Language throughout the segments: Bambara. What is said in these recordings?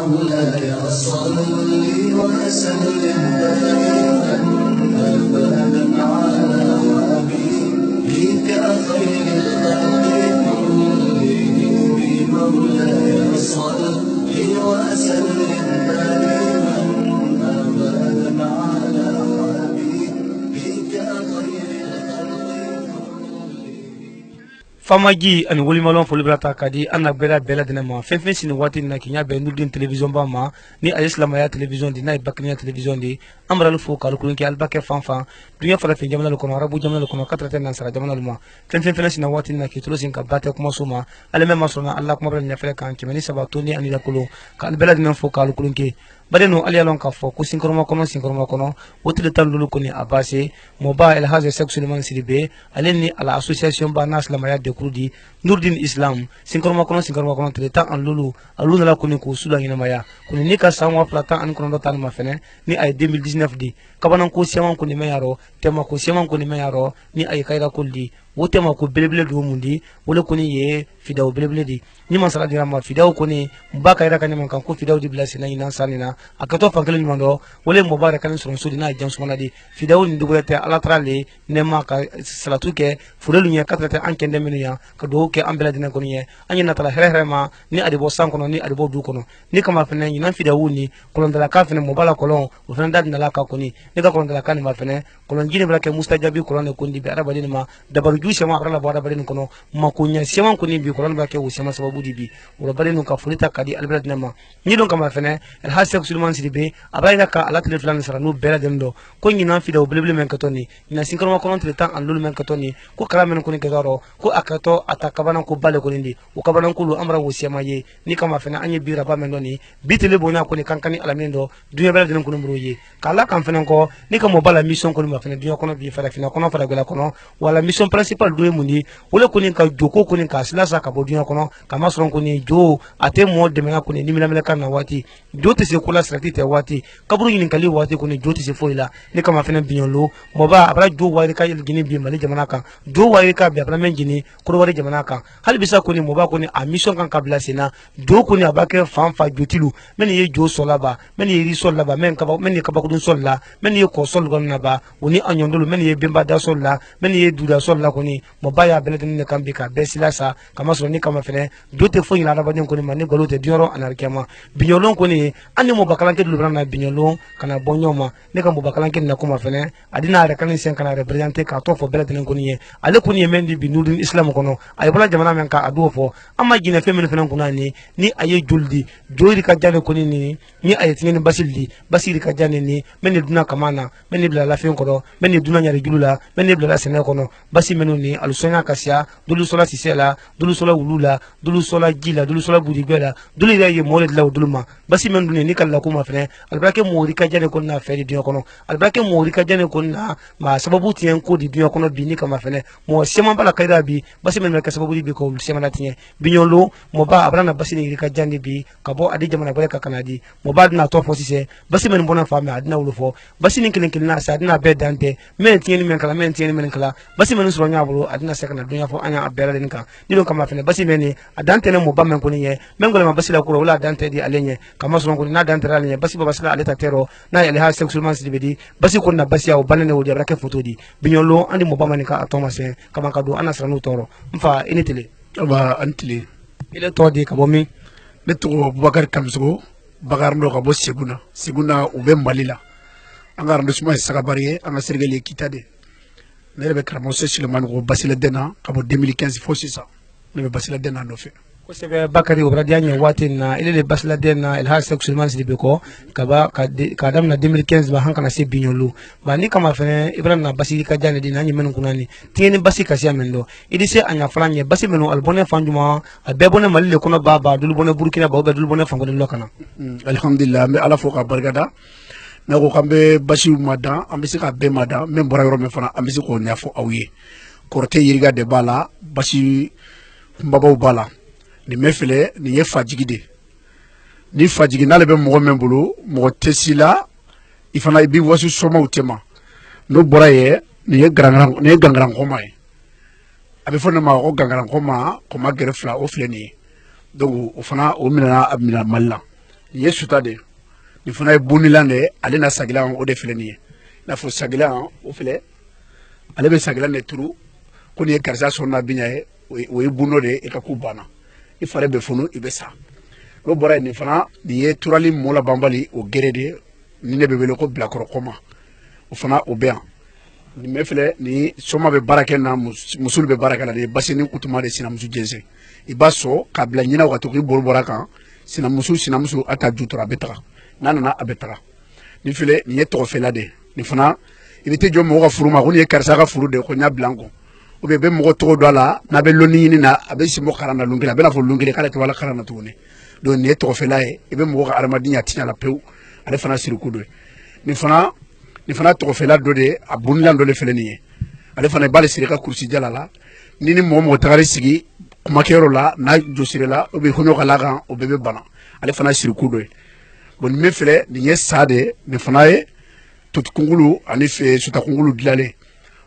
مولاي صل وسلم دائما أبدا على حبيبك خير الخلق كلهم مولاي صل وسلم دائما أبدا على حبيبك خير Famaji ani wolimalon folibrata kadi anna bela bela dinama fenfen sini wati na kinya be nurdin television ba ma ni alislamaya television di na bakniya television di amral fo kalkulun ki albake fanfan dunya fara fe jamana kono arabu jamana kono katrate nan sara jamana luma fenfen fena sini wati na ki tulosin ka bate kuma suma alame masona allah kuma bela nyafale kan ki mani sabatu ni ani lakulu ka bela dinan fo kalkulun ki badeno aliyalon ka fo ko sinkoroma kono wotile tan lulu koni abase moba el haze sexuellement siribe aleni ala association ba naslamaya de kurdi nurdin islam sinkoroma kono tele tan an lulu aluna la koni ko sula ngina maya koni ni ka samwa plata an kono tan ma fene ni ay 2019 di kabanan ko siaman koni mayaro tema ko siaman koni mayaro ni ay kayra kuldi wote ma ko belebele do mundi wala koni ye fidaw belebele di ni man sala dira ma fidaw koni mbaka ira kan man kan ko fidaw di blase na ina sanina akato fankele ni mando wala mubarak kan so sudi na jam sumana di fidaw ni dugulete ala trale ne ma ka salatu ke furelu nya katrate an kende menu ya ka do ke ambela dina koni ye anya na tala here ma ni adibo sankono ni adibo du kono ni kama fene ni nan fidaw ni kolon dala ka fene mobala kolon o fene dad na la ka koni ni ka kolon dala kan ma fene kolon jine bla ke mustajabi kolon ko ndi bi araba dina ma dabaru ju sema arala bada badin kono makunya sema koni bi kolon ba ke wo sema sababu di bi wala badin ka fulita kadi albela dina ma ni don kama fene el hasek sulman sidibe abayna ka ala tele flan sara no bela dendo ko ni nan fidaw belebele men katoni ina sinkoro kono tele tan an lulu men katoni ko kala men koni garo ko akato atakabana ko bale koni ndi o kabana ko lu amra wo sema ye ni kama fene anye bi raba men doni bitele bona koni kankani alamendo dunya bela dina kono mbroye kala kan fene ko ni kama bala mission kono ma fene dunya kono bi fara fina kono fara gela kono wala mission principal do mundi wala koni ka joko koni ka silasa ka bo dunya kono kama soron koni jo ate mo de mena koni ni mila kan na wati jo te se kula strati te wati kaburu yin kali wati koni jo te se foila ni kama fene binyolo mo ba abra jo wari ka yel gini bi mali jamana kan jo wari ka bi abra men gini ko wari jamana kan hal bisa koni mo ba koni a mission kan kabla sina jo koni abake fanfa jotilu men ye jo solaba men ye ri solaba men ka men ye ka bakudun solla men ye ko sol gon na ba woni anyondolo men ye bimba da solla men ye duda solla koni mo ba ya bele ne kan bi ka besila sa kama so ni kama fene jo te fo ila rabadin koni mani golote dioro anarkema binyolon koni ani mo bakalanke dulu brana binyolon kana bonyoma ne kan mo bakalanke na kuma fene adina ara kan sen kana representer ka to fo bele den koni ye ale koni ye mendi bi nudin islam kono ay bala jamana men ka adu fo amma gina femen fene kuna ni aye juldi joiri ka jane koni ni aye tini basildi basiri ka jane ni men duna kamana men bla la fen kono men duna nyari julula men bla la sene kono basi menu ni alusona kasia dulu sola sisela dulu sola wulula dulu sola gila dulu sola budibela dulu ya ye mole la duluma basi men duni ni kala kuma fene albrake mori ka jane kono na feri dio kono albrake mori ka jane kono na ma sababu tien ko di dio kono bi ni kama fene mo sema bala kaida bi basi men ka sababu bi ko sema na tien binyolo mo ba abrana basi ni ka jane bi ka bo adi jamana bale ka kanadi mo ba na to fo sise basi men bona fami adina wulufo basi ni kilen na sa adina be dante men tien ni men kala basi men suro nyabulu adina sekana dunya fo anya abela den ka ni don kama fene basi men ni adante ne mo ba men ko ni ye men gole ma basi la ko wala adante di alenye kama suro ko na dante alenye basi ba basi la aleta tero na ele ha sexuellement sibedi basi ko na basi ya o banene o jabra ke photo di binyolo andi mo ba man ka atoma se kama ka do anasra no toro mfa initele ba antile ile to di ka bomi beto Boubacar Kamso Bakar ndo ka bo Seguna ube Malila anga ndo suma sakabariye anga sergeli kitade ne be karamo se Suleiman ko basila dena ka bo 2015 fo sisa ne be basila dena no fe ko sebe Bakari obradia nya watin na ile le basila dena el ha sexuellement sibe ko kaba ka dam na 2015 ba hankana se binyolu ba ni kama fene Ibrahim na basili ka jane dina nyi men kunani tieni basi ka sia mendo idi se anya franye basi meno albone fanjuma abebone malile kono baba dul bone Burkina ba dul bone fango de lokana alhamdulillah me ala fo ka bargada na ko kambe basi mada ambisi ka be mada men bora yoro me fana ambisi ko nyafo awiye korte yiriga de bala basi mbabaw bala ni mefele ni ye fajigide ni fajigi nale be mo men bulu mo tesila ifana ibi wasu soma utema no bora ye ni ye grangan ko mai a bɛ fɔ ne ma ko gangaran ko ma gɛrɛ fila o filɛ nin ye donc o fana o minɛna a minɛ Mali la nin ye suta de nin fana ye bonilan de ale na sagilan o de filɛ nin ye i n'a fɔ sagilan o filɛ ale bɛ sagilan de turu ko nin ye karisa sɔnna biɲa ye o ye bundo de ye i ka ko banna i fari bɛ funu i bɛ sa n'o bɔra yen nin fana nin ye turali mɔla banbali o gere de ni ne bɛ wele ko bilakɔrɔ kɔma o fana o bɛ yan nin bɛ filɛ ni soma bɛ baara kɛ na muso bɛ baara kɛ la nin ye basi ni kutuma de sinamuso jɛnsɛn i b'a sɔn k'a bila ɲinɛw ka to k'i bolo bɔra kan sinamuso a ta ju tora a bɛ taga n'a nana a bɛ taga nin filɛ nin ye tɔgɔfɛla de nin fana i bɛ tɛ jɔ mɔgɔ ka furu ma ko nin ye karisa ka furu de ko n y'a bila n kɔ ou bien i bɛ mɔgɔ tɔgɔ dɔn a la n'a bɛ lɔnni ɲini na a bɛ sinbɔ karan na lɔnkelen a bɛ n'a fɔ lɔnkelen k'ale tɛ wala karan na tuguni donc nin ye tɔgɔfɛla ye i bɛ mɔgɔ ka adamadenya tiɲɛ la pewu ale fana siriku dɔ ye nin fana tɔgɔfɛla dɔ de a bonilan dɔ de filɛ nin ye ale fana i b'ale siri ka kurusi jala la ni mɔgɔ tagari sigi kumakɛyɔrɔ la n'a jɔsiri la ou bien hɔɲɔ ka la kan o bɛɛ bɛ bana ale fana siriku dɔ ye bon nin min filɛ nin ye sa de nin fana ye totikunkulu ani sutakunkulu dilanlen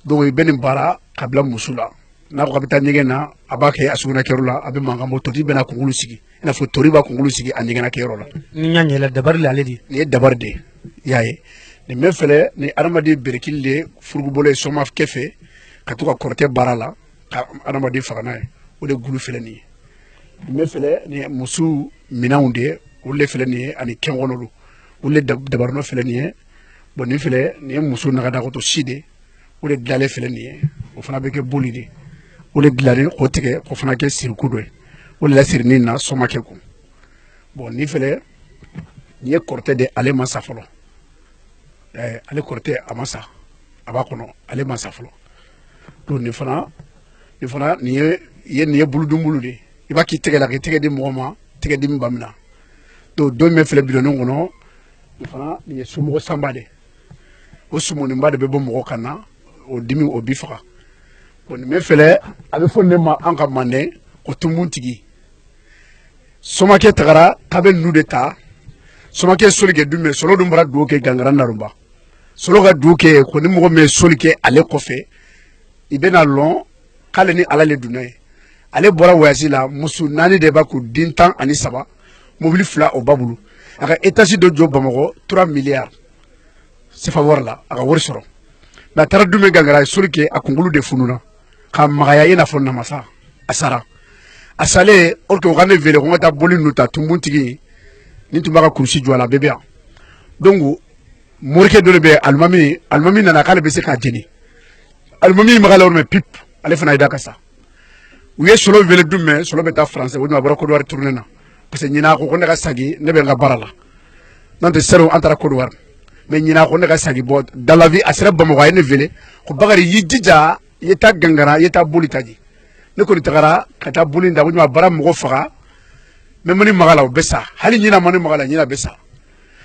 donc i bɛ nin baara ka bila muso la n'a ko a bɛ taa ɲɛgɛn na a b'a kɛ a sugunɛkɛyɔrɔ la a bɛ mankan bɔ toti bɛna kunkulu sigi i n'a fɔ tori b'a kunkulu sigi a ɲɛgɛnnakɛyɔrɔ la ni y'a ɲɛla dabari le ale de nin ye dabari de i y'a ye nin bɛ filɛ ni adamaden berekili de furugubɔlɔ ye sɔmakɛ fɛ ka to ka kɔrɔtɛ baara la ka adamaden faga n'a ye o de gulu filɛ nin ye nin bɛ filɛ ni muso minɛnw de olu de filɛ nin ye ani kɛnkɔnɔlu olu de dabarinɔ filɛ nin ye bon nin filɛ nin ye muso nagadagɔtɔ si de o de dilanlen filɛ nin ye o fana bɛ kɛ boli de o de dilanlen o tigɛ o fana kɛ siriku dɔ ye o de la sirinin na sɔmakɛ kun bon nin filɛ nin ye kɔrɔtɛ de ale ma sa fɔlɔ ale kɔrɔtɛ a ma sa a b'a kɔnɔ ale ma sa fɔlɔ donc nin fana nin ye buludunbulu de i b'a k'i tɛgɛ la k'i tɛgɛ di mɔgɔ ma tɛgɛ dimi ba min na donc don min filɛ bidɔnnin kɔnɔ nin fana nin ye somɔgɔ sanba de o sumuninba de bɛ bɔ mɔgɔ kan na o dimi o bi faga bon nin bɛ filɛ a bɛ fɔ ne ma an ka manden ko tunbuntigi somakɛ tagara k'a bɛ nu de ta somakɛ soli kɛ dun mɛ solo dun bɔra dugu kɛ gangara narunba solo ka dugu kɛ ko ni mɔgɔ min ye soli kɛ ale kɔfɛ i bɛna lɔn k'ale ni ala le dunna ye ale bɔra wayasi la muso 4 de b'a kun den 13 mobili 2 o ba bolo a ka étage dɔ jɔ Bamakɔ 3 milliards sefa wari la a ka wari sɔrɔ mais a taara dumuni gangara ye soli kɛ a kunkolo de fununa ka magaya i n'a fɔ namasa a sara a salen or que o ka ne wele ko n ka taa boli ninnu ta tunbuntigi ni tun b'a ka kurusi jɔ a la a bɛɛ bɛ yan donc morikɛ dɔ de bɛ alimami nana k'ale bɛ se k'a jeni alimami magala yɔrɔ min pip ale fana ye da ka sa u ye solo wele dun mɛ solo bɛ taa français o dun a bɔra Côte d'Ivoire tourner na parce que ɲinan ko ne ka sagi ne bɛ n ka baara la n'o tɛ sɛriw an taara Côte d'Ivoire mais ɲinan ko ne ka sagi bɔ dans la vie a sera Bamakɔ a ye ne wele ko Bakari y'i jija i ye taa gangara i ye taa boli taji ne kɔni tagara ka taa boli da ko ɲuman baara mɔgɔ faga mɛ mani magala o bɛ sa hali ɲinan mani magala ɲinan bɛ sa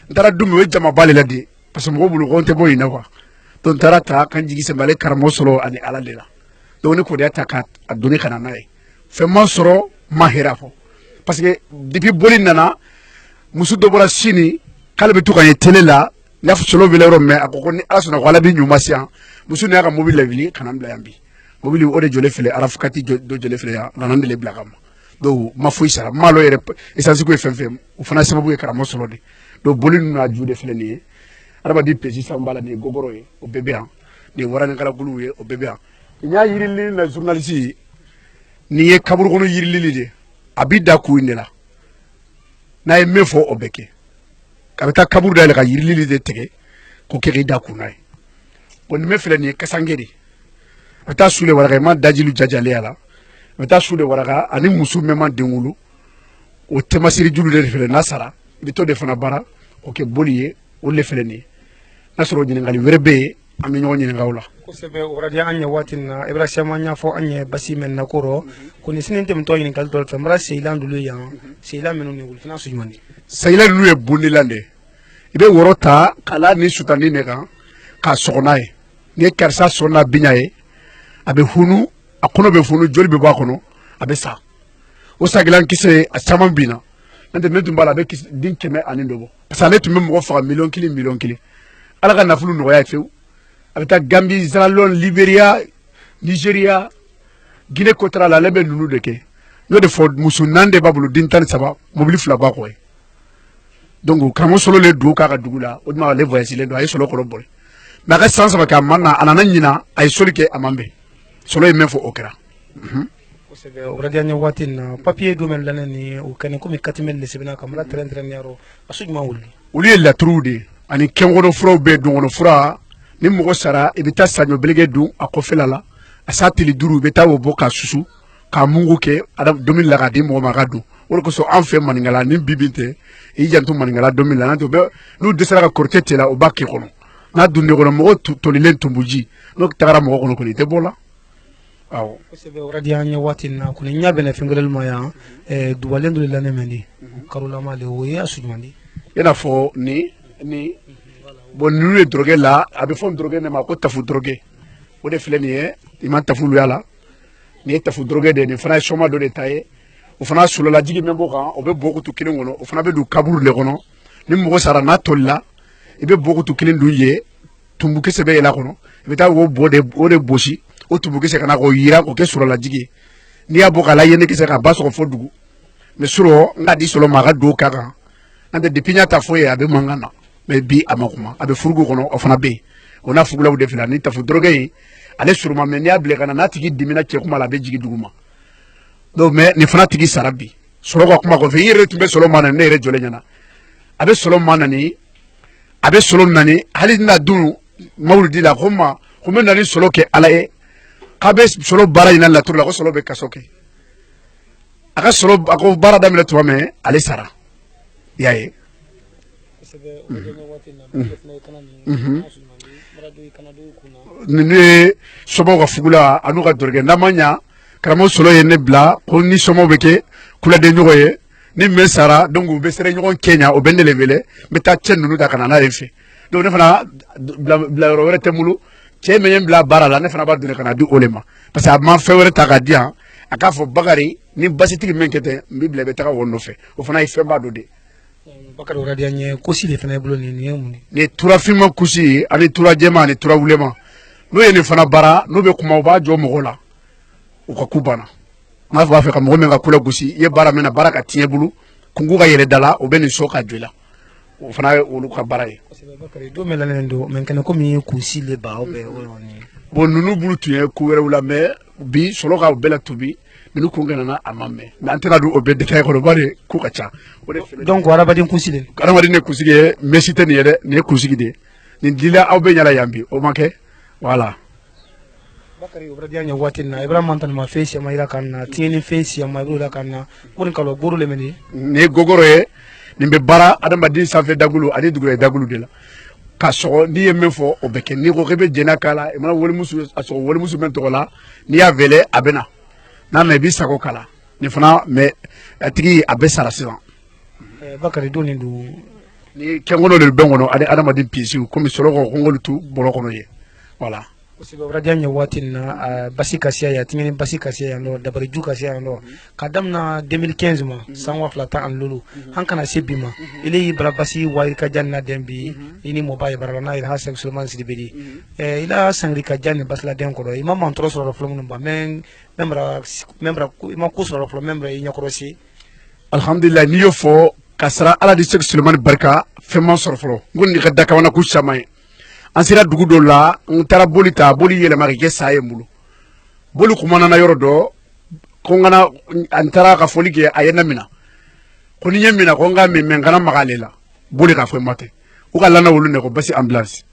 n taara dun min o ye jamaba le la de parce que mɔgɔ bolo ko n tɛ bɔ yen na quoi donc n taara ta ka n jigi sɛbɛn ale karamɔgɔ sɔrɔ ani ala de la donc ne kɔni y'a ta ka donni ka na n'a ye fɛn ma sɔrɔ ma hɛrɛ fɔ parce que depuis boli nana muso dɔ bɔra Sini k'ale bɛ to ka ye télé la n y'a fɔ solo wele yɔrɔ min a ko ni ala sɔnna ko ala bɛ ɲuman se yan muso ni y'a ka mobili lawuli ka na n bila yan bi mobili o de jɔlen filɛ arafukati dɔ jɔlen filɛ yan nana n de le bila ka ma donc ma foyi sara ma lɔ yɛrɛ essence ko ye fɛn fɛn o fana sababu ye karamɔgɔ sɔrɔ de donc boli ninnu n'a ju de filɛ nin ye adamaden pesi san b'a la nin ye gogoro ye o bɛɛ bɛ yan nin ye waranikalankuluw ye o bɛɛ bɛ yan n y'a yirilili na journaliste nin ye kaburu kɔnɔ yirilili de a b'i da kun in de la n'a ye min fɔ o bɛ kɛ a bɛ taa kaburu dayɛlɛ ka yirilili de tigɛ k'o kɛ k'i da kun na ye bon nin bɛ filɛ nin ye kasange de a bɛ taa su de waraka i ma dajilu jajalen a la a bɛ taa su de waraka ani muso min ma den wolo o tɛmasiri julu de filɛ n'a sara i bɛ to de fana baara o kɛ boli ye o de filɛ nin ye n'a sɔrɔ ɲininkali wɛrɛ bɛ yen an bɛ ɲɔgɔn ɲininka o la. kosɛbɛ o radiya an ɲɛ waati nin na Ibra caman y'a fɔ an ɲɛ basi mɛn na kɔrɔ ko nin sini tɛmɛtɔ ɲininkali dɔ fɛ n bɔra Seyilan dolo yan Seyilan minnu ni wulifina su ɲuman de. Seyilan ninnu ye bondilan de i bɛ wɔrɔ ta k'a la ni sutani de kan k'a sɔgɔ n'a ye n'i ye karisa sɔn n'a biɲa ye a bɛ hunu a kɔnɔ bɛ funu joli bɛ bɔ a kɔnɔ a bɛ sa o sagilan kisɛ a caman binna n'o tɛ ne tun b'a la a bɛ den 100 ani dɔ bɔ parce que ale tun bɛ mɔgɔ faga miliyɔn 1 ala ka nafolo nɔgɔya ye fewu a bɛ taa Gambie Sierra Leone Libéria Nigeria Guinée kotara la lebe nunu de ke no de fo musu nande babulu dintan saba mobili fula ba ko donc kamo solo le du ka dugula o ma le voyage le do ay solo ko bol na ka sans ba ka manna anana nyina ay solo ke amambe solo e mefo okra kosebe obradianya watin papier do men lanani o kane ko mi katimel le sebina kamra tren yaro asujma wulli uli la trude ani kengono furo be dongono fura ni mogo sara ibita sanyo belege du akofela la asatili duru beta wo boka susu ka mungu ke adam 2000 la gadi mo magadu wol ko so en fait maningala ni bibinte e jantu maningala 2000 la to be nu desara ka kortete la o bakki kono na dunde kono mo to lilen tumbuji no tagara mo kono ko ni te bola aw kosebe obradianya watin na ko nyabe na fingalel maya duwalendo le lanemeni karula male o ya asujmandi yana fo ni bon nous les drogués là avec fond drogué ne ma ko tafu drogué o de filé ni ima tafu lu yala ni tafu drogué de ni fana choma do détaillé o fana solo la jigi membo kan o be boku tu kilin wono o fana be du kabur le kono ni mo sara na tolla e be boku tu kilin du ye tumbu ke sebe yela kono e be ta wo bode o de boshi o tumbu ke se kana ko yira ko ke solo la jigi ni ya boka la yene ke se ka baso ko fodugu mais solo ngadi solo ma ga do kaka ande depuis nyata foye abe mangana mais bi amakuma abe furugu kono o fana be ona fugula u defila ni tafu drogue ale suruma men ya ble kana natigi dimina che kuma la be jigi duguma do mais ni fana tigi sarabi solo ko kuma ko fe yire tumbe solo mana ne re jole nyana abe solo mana ni abe solo nani hali na dunu mawlidi la kuma kuma nani solo ke ala e kabe solo bara ina la turla ko solo be kasoke aka solo ako bara damile to me ale sara yaye ni somo ka fugula anu ka dorge namanya karamo solo ye ne bla ko ni somo beke kula de nyogo ye ni mesara donc be sere nyogo Kenya o bende levele meta chen nunu da kana na refe donc ne fana bla ro rete mulu che meyen bla barala ne fana ba dune kana du olema parce que ma fe wore ta ka dia aka fo bagari ni basiti menkete bible be ta ka wonno fe o fana ife ba do de bakari oradianye kosi le fana bulo ni ni tura fima kusi ani tura jema ni tura wulema no ye ni fana bara no be kuma ba jo mogola o ka kubana ma fa fa ka mo men ka kula kusi ye bara mena baraka tie bulu kungu ga yele dala o be ni soka jwela o fana o ka bara ye bakari do melane ndo men kana ko mi kusi le ba o be woni bon nunu bulu tuye ku were wula me bi solo ka bela tubi minu kungana na amame na antena du obe detay ko bare ku kacha donc wara badin kusile kana wadi ne kusige mesite ni yede ne kusigi de ni dila awbe nyala yambi o make voilà bakari obradianya watina ibrahim mantan ma face ma ila kana tieni face ma ila kana mun kalo buru le meni ne gogoro ye ni be bara adama din sanfɛ dagulu ani dugure dagulu de la ka sɔgɔ ni ye min fɔ o bɛ kɛ ni ko k'i bɛ jɛnna k'a la i mana walimuso a sɔgɔ walimuso min tɔgɔ la n'i y'a wele a bɛ na n'a mɛ i b'i sago k'a la ni fana mɛ a tigi a bɛ sara sisan. bakari don nin don ni kɛnkɔnɔ de bɛ n kɔnɔ ani adamaden pinsiw komi sɔrɔ ko kɔngɔli tu bɔrɔ kɔnɔ ye voilà. kosɛbɛ obradianya watin na basi kasiya ya tingeni basi kasiya ya no dabari ju kasiya ya no kadam na 2015 ma sanwa flata an lulu hankana sebi ma ile yi bra basi wayi ka janna dembi ini mo baye barala na ila hasan sulman sidibedi ila sangri ka janne basla den ko do imam man tro so flo mun ba men membra imam ko so flo membra yi nyakorosi alhamdulillah ni yo fo kasra ala di sek sulman barka fema so flo ngondi ka dakawana ku samay an sera dugu dɔ la n taara boli ta boli yɛlɛma ka kɛ sa ye n bolo boli kumana na yɔrɔ dɔ ko n kana an taara ka foli kɛ a ye ne minɛ ko ni n ye minɛ ko n ka min mɛ n kana maga ale la boli k'a fɔ n ma tɛ u ka lana wulu ne ko basi ambulance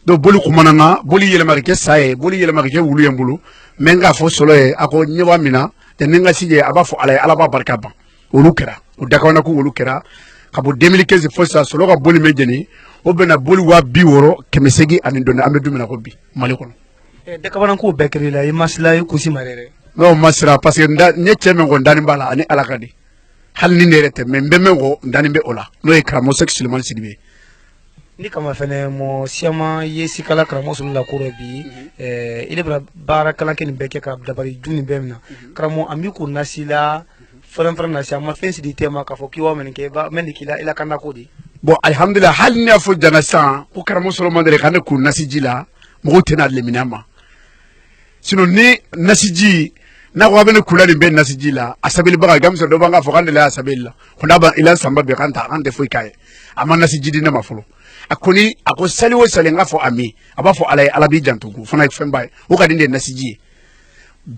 donc boli kumana na boli yɛlɛma ka kɛ sa ye boli yɛlɛma ka kɛ wulu ye n bolo mɛ n k'a fɔ sɔlɔ ye a ko ɲɛ b'a min na tɛ ni n ka si ye a b'a fɔ ala ye ala b'a barika ban olu kɛra o dakawana ko olu kɛra ka bɔ 2015 fo sisan sɔlɔ ka boli mɛ jɛni o bɛna boli wa 60 kɛmɛsegi ani dɔɔni an bɛ dumuni na ko bi mali kɔnɔ. dakawana ko bɛɛ kɛra la i masila i kusi ma yɛrɛ. n'o ma sira parce que n ye cɛ min ko n dani b'a la ani ala ka di hali ni ne yɛrɛ tɛ mɛ n bɛ min ko n dani bɛ o la n'o ye karamɔgɔ sɛki sulemani sidibe. ni kama fɛnɛ mɔ siyama ye sikala karamɔgɔ sulu la koro bi ile bɛna baara kalan kɛ nin bɛɛ kɛ ka dabari ju nin bɛɛ min na karamɔgɔ an b'i ko nasi la fɛrɛn nasi a ma fɛn sidi tema k'a fɔ k'i wa mɛn kɛ mɛn de k'i la ila kanda ko di. bon alhamdulillah hali ne y'a fɔ jana sisan ko karamɔgɔ solomani de ka ne kun nasiji la mɔgɔw tɛna lemina ma sinon ni nasiji na ko abene kula ni ben nasijila asabili baga gamso do banga fo kande la asabilla kuna ba ila samba be kanta ande fo ikaye ama nasijidi na mafulu akoni ako sali wo sali nga fo ami aba fo alay alabi jantugu fona femba o ka dinde nasiji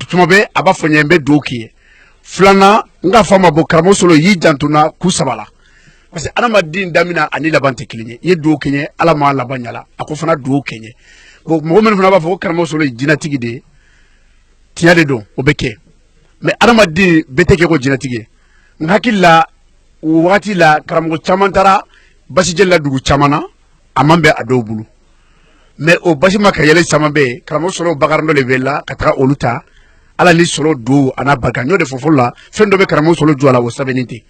tuma be aba fo nyembe doki flana nga fama bo karamo solo yi jantuna kusabala parce que anama din damina ani labante kilinye ye do kenye ala ma labanyala ako fana do kenye bo mo men fana ba fo karamo solo jinatigi de tiade do obeke mais anama din beteke ko jinatigi ngakilla wati la karamo chamantara basi jella dugu chamana amambe adobulu mais o basi makayele samambe karamo solo bagarando le vela katra oluta ala ni solo do ana baganyo de fofola fendo be karamo solo jo ala wo sabeniti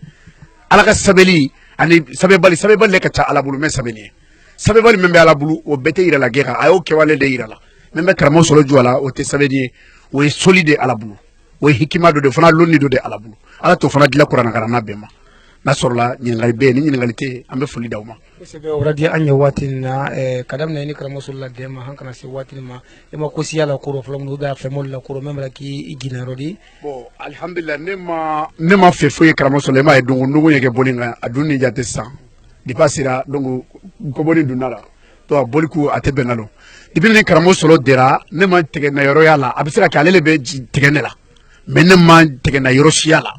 ala ka sabeli ani sabebali le ka cha ala bulu me sabeni sabebali membe ala bulu o bete ira la guerre ayo ke wale de ira la membe karamo solo jo ala o te sabeni o e solide ala bulu o e hikima do de fana lonni do de ala bulu ala to fana dila qur'an garana bema na sorla ni ngali be ni ngali te ambe fuli dawma sebe oradi anya watina kadam na ni karamo solo de ma hankana se watina ma e ma ko siyala ko ro flom no da femol la ko memra ki igina rodi bon alhamdulillah ne ma fe foye karamo solo ma e dungu nungu yeke boninga aduni jate sa di pasira dungu ko boni dunala to boliku atebenalo dibine karamo solo dera ne ma tege na yoro yala abisira ka lele be tege ne la mais ne ma tege na yoro siala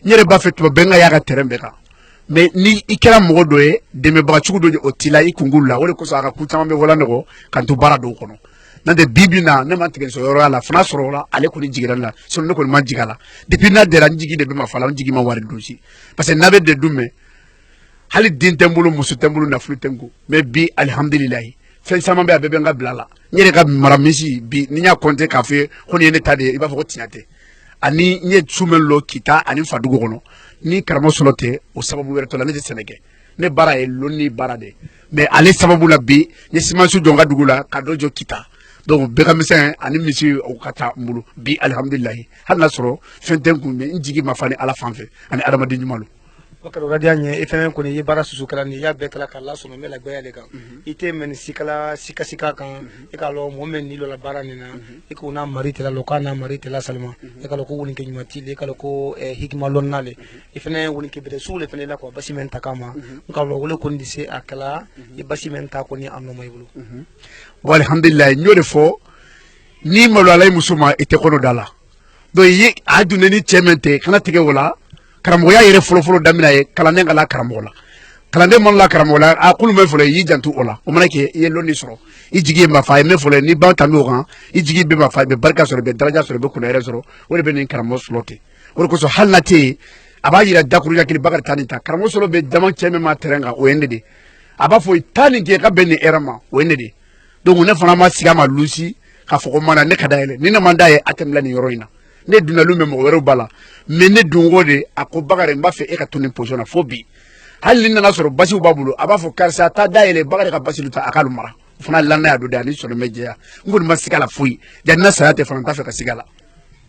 nyere ba fe to benga yaga terembe ka mais ni ikera mogo do e deme ba chugu do otila ikungula wole ko saka kutama be wala nego kantu bara do kono nande bibina ne man tege so yoro ala fana soro la ale ko ni jigira la so ne ko man jigala depuis na dera njigi de be ma fala njigi ma wari dosi parce que nabe de dume hali din tembulu musu tembulu na flu tengu mais bi alhamdulillah fen sama be abebe nga blala nyere ka maramisi bi ni nya konte ka fe ko ni ne tade iba fo tiate ani nye tsumelo kita ani fadugo kono ni karamo solote o sababu were to la ne seneke ne bara e loni bara de mais ale sababu la bi ni simansu jonga dugula ka dojo kita donc be kamisen ani misi o kata mbulu bi alhamdulillah hal nasro fenten kumbe njigi mafani ala fanfe ani adamadi nyumalu bakaro radianye efemen ko ni yibara susu kala ni ya betala kala so me la gbe le kan ite men sikala sika kan e ka lo mo men ni lo la bara ni na e ko na marite la lokana marite la salma e ka lo ko woni ke nyumati le ka lo ko hikma lon nale efene woni ke bede sule fene la ko basimen takama ka lo wole ko ndise akala e basimen ta ko ni amno may bulu walhamdulillah nyode fo ni malo alay musuma ite kono dala do yi aduna ni chemente kana tege wala karambo ya yere folo damina ye kalande ngala karambo la kalande mon la karambo la a kulu me folo yi jantu ola o manake ye loni soro i jigi ma fa me folo ni ba tanu kan i jigi be ma fa be barka soro be daraja soro be kuna yere soro wole be ni karambo slote wole ko so halnati aba yira dakuru ya kili bakar tanita karambo solo be dama cheme ma terenga o yende de aba fo tani ke ka be ni erama o yende de donc ne fana ma siga ma lusi ka fo ko mana ne kadayele ni na mandaye atemla ni yoroina ne dunalu me mo wero bala me ne dungo de ako bagare mba fe e ka tuni position na fobi hal ni na soro basi babulu aba fo karsa ta dayele bagare ka basi luta akalu mara fana lanna ya do dani soro mejeya ngul masikala fuyi janna sayate fana ta fe ka sigala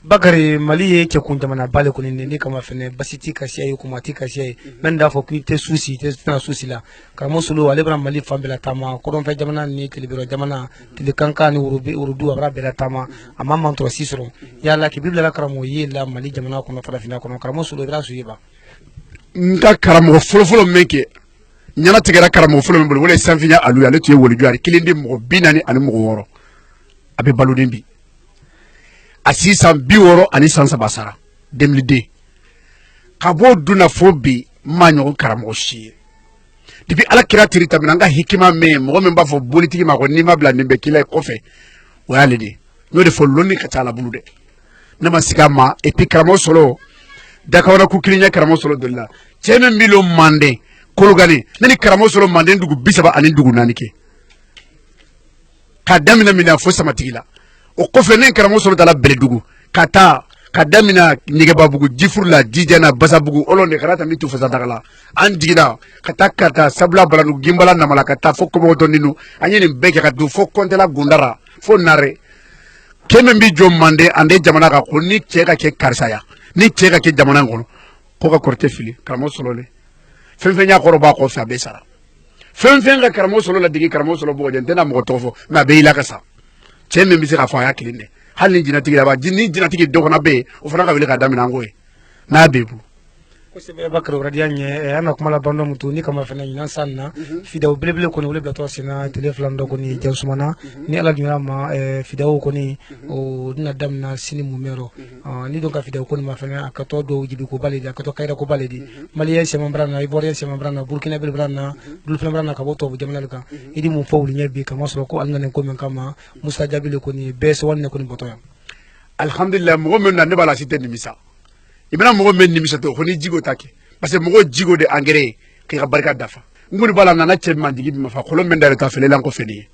bakari mali ye ke kun jamana bale kun ni kama fene basiti ka siya kuma ti ka siya men da fo ki te susi te na susi la karamo sulu wale bra mali fambela tama ko don fe jamana ni telebiro jamana tele kanka ni urudu abra bela tama amma man to sisro ya la ki bibla la karamo ye la mali jamana ko no fara fina ko no karamo sulu bra su yeba nka karamo folo meke nyana tigera karamo folo mbol wala sanfinya alu ya le tuye woli juari kilindi mo binani ani mo woro abe baludimbi asisan biworo ani sansa basara 2002 kabo duna fobi manyo karamo shi depuis ala kira tirita minanga hikima me mo men ba fo politiki ma ko ni ma bla nimbe kila ko fe wala de no de fo lonni ka tala bulude na masigama et puis karamo solo dakawna ku kilinya karamo solo dolla cheme milo mande kolugani nani karamo solo mande ndugu bisaba ani ndugu nanike kadamina mina fo samatigila o kofe nen karamo solo dala beledugu kata kadamina nige babugu jifurla jijana basabugu olonde karata mitu fasa dagala anjigida kata sabla balanu gimbala namala kata fo komo to ninu anyeni beke katu fo kontela gundara fo nare keme mbi jom mande ande jamana ka ko ni cheka ke karsaya ni cheka ke jamana ngono ko ka korte fili karamo solo le fenfenya koroba ko fa besara fenfenga karamo solo la digi karamo solo bo jentena mo tofo na be ila kasa cheme mbi se ka fa ya kilinde hali ni jinatigi la ba ni jinatigi dɔ fana bɛ yen o fana ka wele ka daminɛ an ko ye n'a bɛ bolo kosɛbɛ bakari o radiya ɲɛ an na kuma la bandɔ mutu ni kama fɛnɛ ɲinan san na fidaw belebele kɔni wele bilatɔ senna tele filan dɔ kɔni jɛn sumana ni ala dunyara ma fidaw kɔni o dina daminɛ sini mumɛrɔ ni don ka fidaw kɔni ma fɛnɛ a ka tɔ dɔw jibi ko bale di a ka tɔ kayira ko bale di maliyɛn sɛmɛn bara na ivoiriyɛn sɛmɛn bara na burukina bele bara na dulu fɛnɛ bara na ka bɔ tubabu jamana kan i di mun fɔ wuli ɲɛ bi kama sɔrɔ ko ali nana ko min kama musa jabile kɔni bɛɛ sewali ne kɔni bɔtɔ yan alhamdulillah mɔgɔ min na ne b'a la si tɛ nimisa i bɛna mɔgɔ min nimisa to ko ni jigo ta kɛ parce que mɔgɔ jigo de engrais ye k'i ka barika dafa n kɔni b'a la nana cɛ man jigi bi ma fa kolon min da yɛrɛ ta fɛlɛ lan ko fɛn ye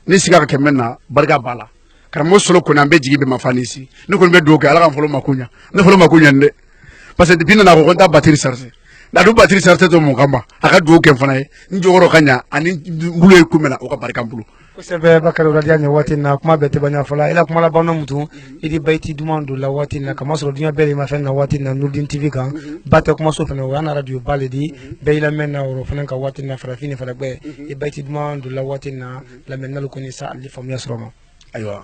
ne siga ka kɛmɛ na barika b'a la karamɔgɔ sɔrɔ kɔni an bɛ jigi bi ma fa ni si ne kɔni bɛ dugawu kɛ ala ka fɔlɔ ma ko ɲa ne fɔlɔ ma ko ɲa dɛ parce que depuis nana ko n ta batterie charger n'a dun batterie charger to mun kama a ka dugawu kɛ n fana ye n jɔyɔrɔ ka ɲa ani bulu ye kun min na o ka barika n bolo kosɛbɛ bakari radiya ɲɛ waati na kuma bɛɛ tɛ ban fɔla ila kuma labanna mutu i di bayti duman don la waati na kama sɔrɔ dunya bɛɛ de ma fɛn na waati na Nurdin TV kan ba tɛ kuma so fɛnɛ o y'an radio ba le di bɛɛ lamɛn na o fɛnɛ ka waati na farafin fɛnɛ bɛɛ i bayti duman don la waati na lamɛnnalu kɔni sa ali faamuya sɔrɔ ma ayiwa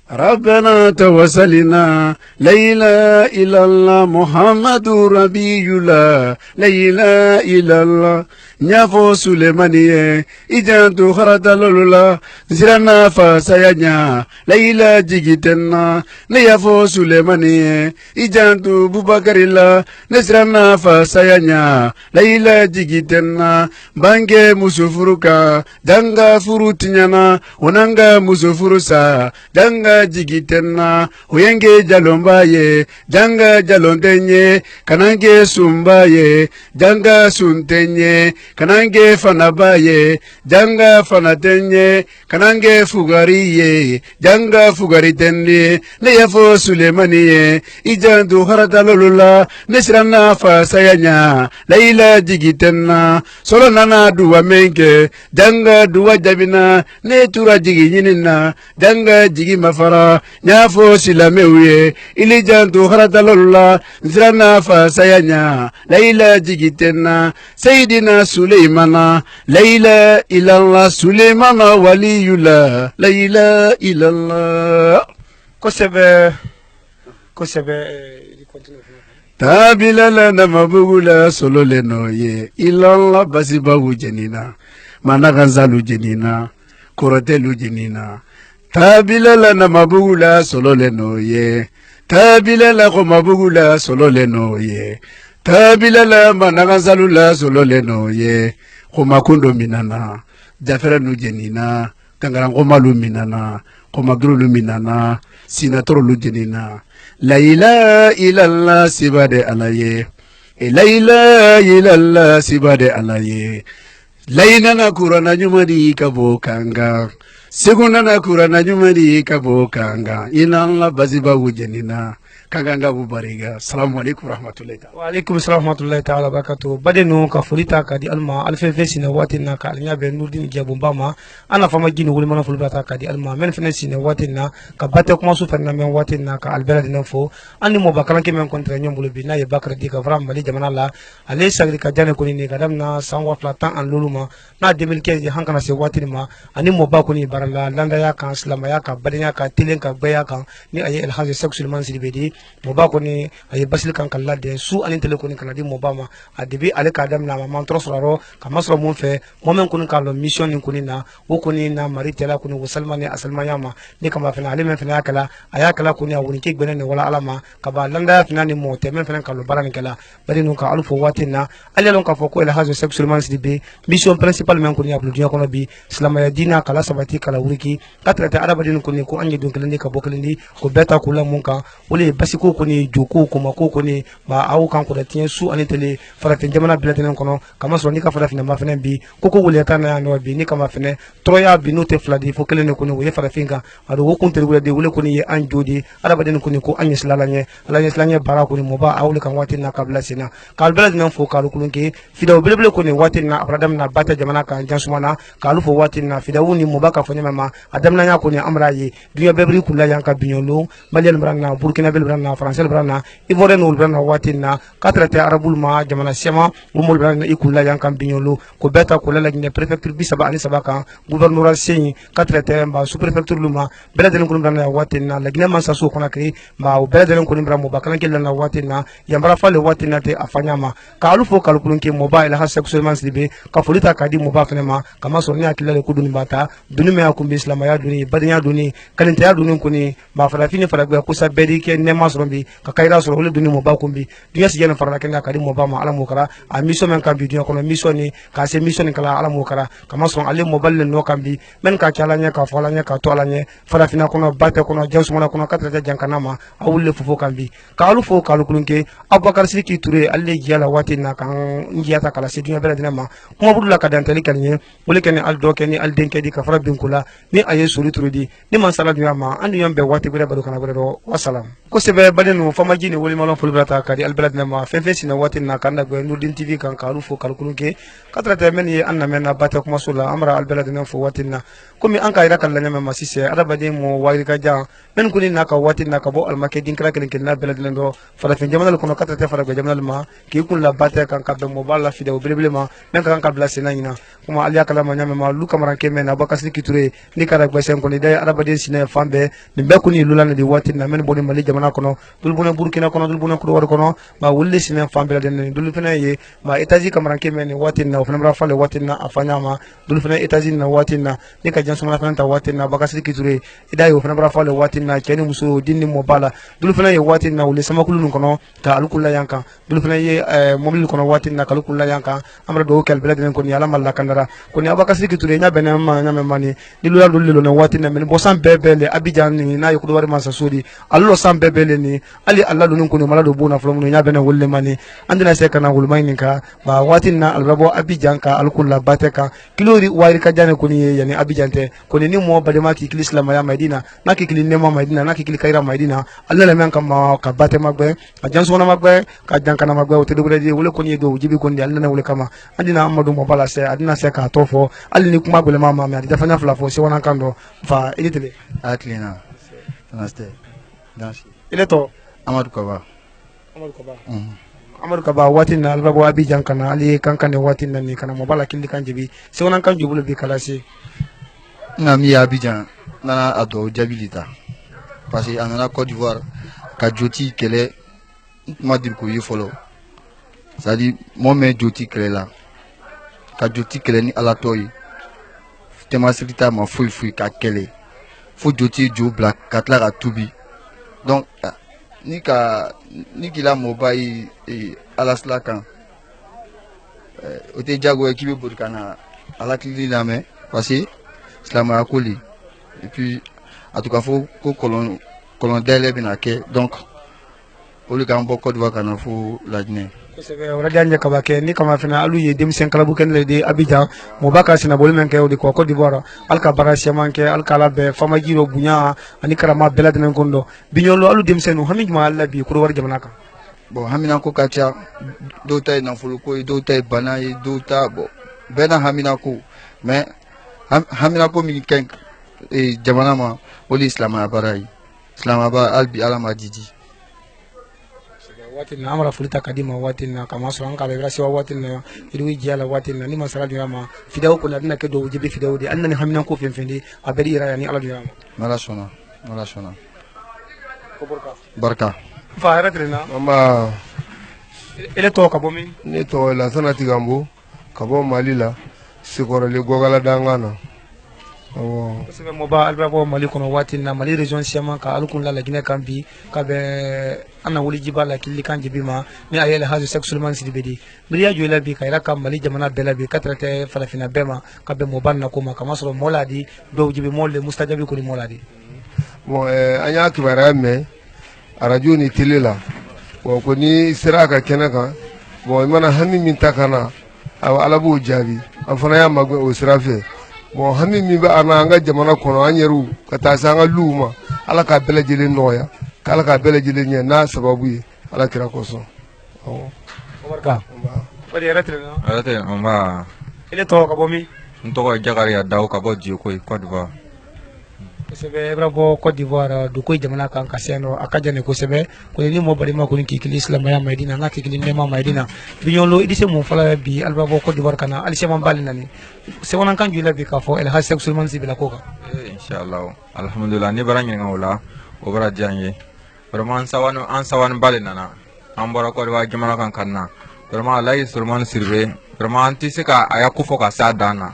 ربنا توسلنا لا إله إلا الله محمد ربي الله لا إله إلا الله نيافو سليمانية إجانتو خرطة لولا زرنا فسيانيا لا إله جيجتنا نيافو سليمانية إجانتو بوبكر الله نزرنا فسيانيا لا إله جيجتنا بانجي مسوفروكا دانغا فروتنيانا ونانغا مسوفروسا دانغا jigitenna uyenge jalomba ye janga jalontenye kanange sumba ye janga suntenye kanange fanaba ye janga fanatenye kanange fugari ye janga fugari tenye ne yafo sulemani ye ijandu harata lolula nesirana fa sayanya laila jigitenna solo nana duwa menke janga duwa jabina ne tura jigi nyinina janga jigi mafara nyafo silamew ye ili jantu haratalolula nzirana fa sayanya laila jigitenna sayidina suleimana laila ilallah suleimana waliyula laila ilallah kosɛbɛ tabilala namabugula sololeno ye ilallah basibawu jenina managanzalu jenina korotelu jenina tabilala namabugula sololeno ye tabilala komabugula sololeno ye tabilala managanzalula sololeno ye komakundo minana jafere nu jenina kangarangomalu minana komagirulu minana sinatorolu jenina la ilaha illallah sibade alaye la ilaha illallah sibade alaye lainana kurana nyumadi kabo kanga segunda kurana nyumadi kabo kanga inalla baziba wujenina kanganga bubariga assalamu alaikum warahmatullahi ta'ala wa alaikum assalam warahmatullahi ta'ala barakatuh badenu ka folita ka di alma alfe fesina watina ka alnya be Nurdin jabumbama ana fama gini wuli mana fulbata ka di alma men fesina watina ka batte kuma su fanna men watina ka albera dinan fo andi mo bakalan ke men kontra nyom bulu bi na ye bakra di ka vram mali jamana la ale sagri ka jane ko ni ka damna sangwa flatan an luluma na 2015 hankana se watina ani mo ba ko ni barala landa ya kan islama ya ka badenya ka tilen ka baya kan ni aye el hazi sexual man silbedi moba koni ay basil kan kala de su anin tele koni kala di moba ma adibi ale ka dam na ma tro soraro ka masro mon fe momen koni kala mission ni koni na wo koni na mari tela koni wo salmani asalmanya ma ni kama fena ale men fena kala aya kala koni a woni ke gbene wala alama ka ba landa fena ni mo te men fena kala barani kala bari no ka alfo watina ale lon ka foko el hazo sexual man sidibe mission principal men koni ablu dunya kono bi islamaya dina kala sabati kala wuriki katrata araba din koni ko angi dun kala ni ka bokalindi ko beta kula mun ka wole basiko koni joko ko mako koni ba awu kan ko da tien su ani tele farafin jamana bilatenen kono kama so ni ka farafin ma fenen bi koko wole tan na no bi ni kama fenen troya bi no te fladi fo kelen ko no ye farafin ka ado wo kun tere wole de wole koni ye an jodi araba den koni ko an yisla lanye ala yisla nye bara koni mo ba awle kan wati na kabla sina kal bilatenen fo kalu kulunke fidaw belebele koni wati na abradam na bata jamana kan jansumana kalu fo wati na fidaw ni mo ba ka fo nyama adam na nya koni amra ye dunya bebri kula yanka binyolo malian brana burkina bel brana français brana ivoirien ol brana watina katrate arabul ma jamana sema umol brana ikulla yankan binyolo ko beta ko la gine préfecture bi saba ani saba kan gouverneur sen katrate ba sous préfecture luma bela den ko brana watina la gine man sa so kona kri ba o bela den ko brana mo bakana kella na watina yambara fale watina te afanyama ka alu fo kalkulun ke mobile ha sexuellement slibe ka folita kadi mo ba fenema kama so ni akilla le kuduni bata duni me akumbi islam ya duni badnya duni kalinte ya duni kuni ba fara fini fara gwa kusa bedi ke nema sorombi ka kaira soro le duni mo ba kumbi dunya si jena fara kenga kadi mo ba ma ala mo kara a mission men kan bi dunya kono mission ni ka se mission ni kala ala mo kara kama so ale mo balle no kan bi men ka kala nya ka fala nya ka to ala nya fara fina kono bate kono jansu mona kono katra jankanama awulle fofo kan bi ka alu fo kalkulun ke abubakar sidiki ture alle jiyala wati na kan njiyata kala si dunya bela dinama kuma budula ka dantali kalnye wole ken al do ken al denke di ka fara binkula ni aye suri turudi ni man sala dunya ma andu yambe wati bere bado kana bere do wassalam ko sebe badenu fama jini woli malon fulbrata kadi al belad ma fefe sina wati na kanda go nurdin tv kan kalu fo kalkulun ke katrata men ye anna men na bata kuma sula amra al belad na fo wati na komi an ka ira kan lanya ma sise ada bade mo wayri ka ja men kuni na ka wati na ka bo al make din kra ken na belad ndo fara fin jamanal kono katrata fara go jamanal ma ki kun la bata kan ka be mo balla fi de belebele ma men kan ka bla sina ina kuma aliya kala ma nyame ma lu kamara ke men abakasi kiture ni kara gba sen ko ni dai araba de sina fambe ni be kuni lulana di wati na men boni mali jamana kono dul bona burkina kono dul bona ko war kono ma wulle sina fambe la den dul fena ye ma etaji kamara ke men wati na fena bra fale wati na afanya ma dul fena etaji na wati na ni ka janso na fena ta wati na bakasi kiture idai fena bra fale wati na keni muso dinni mo bala dul fena ye wati na wulle sama kulun kono ka alukula yanka dul fena ye momil kono wati na kalukula yanka amra do kel bela den ko ni ala malla kandara ko ni abakasi kiture nya bena ma nya mani ni lula dul lo na wati na men bosan bebele abidjan ni na yukudo wari man sasudi allo sam bebele ni ali alla dun ko ni mala do bona flo nya bena wolle mani andina se kana wul mayni ka ba wati na alrabo abidjan ka alkulla bateka kilori wari ka jane ko ni yani abidjan te ko ni mo badema ki islam ya medina na ki kili nema medina na ki kili kaira medina alla la men kam ma ka bate magbe ka janso na magbe ka jankana magbe o te do di wole ko ni do jibi ko ni alla na wole kama andina amadu mo bala se adina se ka tofo ali ni kuma gole mama me adi dafanya fla fo se wana kando fa editele atlina namaste dansi ile to Amadou Kaba Amadou Kaba wati na albabo abidjan kana ali kankane wati na ni kana mo bala kili kanjibi se wana kan jubulu bi kala se ngami Abidjan nana ado jabilita parce que anana Côte d'Ivoire ka joti kele ma dir ko yefolo c'est-à-dire mo me joti kele la ka joti kele ni ala toyi tema sirita ma fui ka kele fo joti jo black katla ka tubi donc ni kila mobile ala slaka o te jago ekibe burkana ala kili la me parce que islam a collé et puis en tout cas faut que colon délai bien que donc au lieu qu'un beaucoup de vacances il faut la Guinée c'est vrai on a dit Kaba ke ni kama fina alu ye dem sen kala bu ken le de abidjan mo baka sina bol men ke o de ko Côte d'Ivoire al ka bara siaman ke al kala be fama jiro bunya ani karama belad men kondo binyolo alu dem sen hami ma alla bi ko war jamana ka bon hamina ko kacha do tay na fulu ko do tay banay do ta bo bena hamina ko mais hamina ko mi ken e jamana ma woli islam abarai islam aba albi alama didi wati na amara fulita kadima wati na kama so anka be rasi wati na idu jala wati na ni masala diyama fidaw ko na ke do jibe fidaw de annani hamina ko fenfendi abedi ira yani ala diyama mala sona ko barka fa ara trena mama ele to ka bomi ne to la sana tigambo ka bo mali la sikoro le gogala dangana ko sebe mo ba albabo mali kono wati na mali region siama ka alukun la gine kambi ka be ana wuli jibala killi kan jibima ni ayele hazu sexuellement sidibedi briya jola bi ka ira kam mali jamana bela bi katrate falafina bema ka be mo banna ko ma kama so moladi do jibi molle mustajabi ko ni moladi bon anya kibara me radio ni télé la bon ko ni sira ka kenaka bon mana hami min takana aw alabu jabi an fana ya magwe o sira fe bon hami mi ba ana nga jamana kono anyeru ka ta sanga luma ala ka bela jele noya kala ka bela jele nya na sababu yi ala kira ko so barka wadi aratre mba ile to ka bomi ntoko jagari ya daw ka bo Djoko Côte d'Ivoire kosɛbɛ bra bɔ Côte d'Ivoire du ko jamana kan ka se no akajane kosɛbɛ ko ni mo bari ma ko ni kikili islamaya maydina na kikili nema maydina binyolo idise mo fala bi alba bɔ Côte d'Ivoire kana ali sema bali nani se wonan kan jula bi ka fo el hasek sulman sibila ko ka inshallah alhamdulillah ni bara ngi ngawla o bara jangé vraiment an sawan bali nana an bɔra Côte d'Ivoire jamana kan kanna vraiment alayi sulman sirbe vraiment anti se ka aya ko fo ka sa dana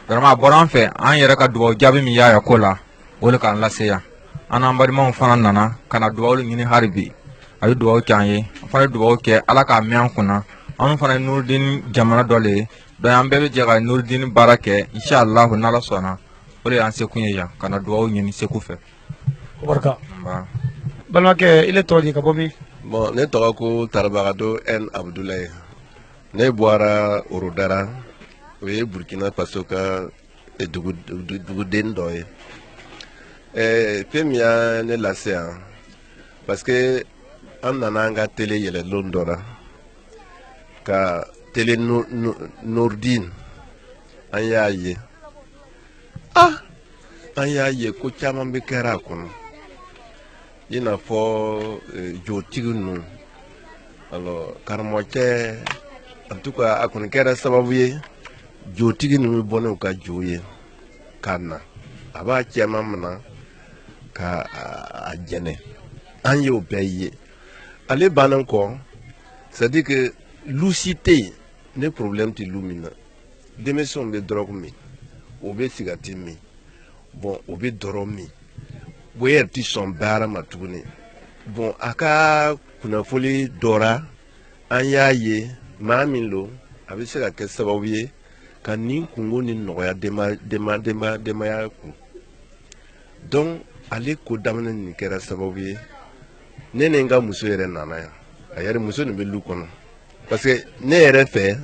vraiment boran fɛ an yɛrɛ ka dugawu jaabi min y'a ko la o le k'an lase yan an n'an balimaw fana nana ka na dugawu ɲini hali bi a ye dugawu kɛ an ye an fana ye dugawu kɛ ala k'a mɛn an kunna anw fana ye nurudini jamana dɔ le ye donc an bɛɛ bɛ jɛ ka nurudini baara kɛ inshallah n'ala sɔnna o de y'an sekun ye yan ka na dugawu ɲini segu fɛ. barika balimakɛ ile tɔgɔ di ka bɔ min. bon ne tɔgɔ ko Tarabagado N Abdoulaye ne bɔra Orodara o ye Burkina Faso ka duguden dɔ ye fɛn min y'a ne lase yan parce que an nana an ka télé yɛlɛlon dɔ la ka télé Nordin an y'a ye an y'a ye ko caman bɛ kɛra a kɔnɔ i n'a fɔ jotigi ninnu alors karamɔgɔcɛ en tout cas a kɔni kɛra sababu ye jotigi ninnu bɛ bɔ n'u ka jo ye ka na a b'a cɛman minɛ ka a jɛnɛ an y'o bɛɛ ye ale bannen kɔ c'est à dire que lu si tɛ yen ne problème tɛ lu min na denmisɛnw bɛ drogue min o bɛ cigarette min bon o bɛ dɔrɔ min bon e yɛrɛ tɛ sɔn baara ma tuguni bon a ka kunnafoni dɔra an y'a ye maa min don a bɛ se ka kɛ sababu ye ka nin kungo ni nɔgɔya denbaya kun donc ale ko daminɛ nin kɛra sababu ye ne ni n ka muso yɛrɛ nana yan a yɛrɛ muso nin bɛ lu kɔnɔ parce que ne yɛrɛ fɛ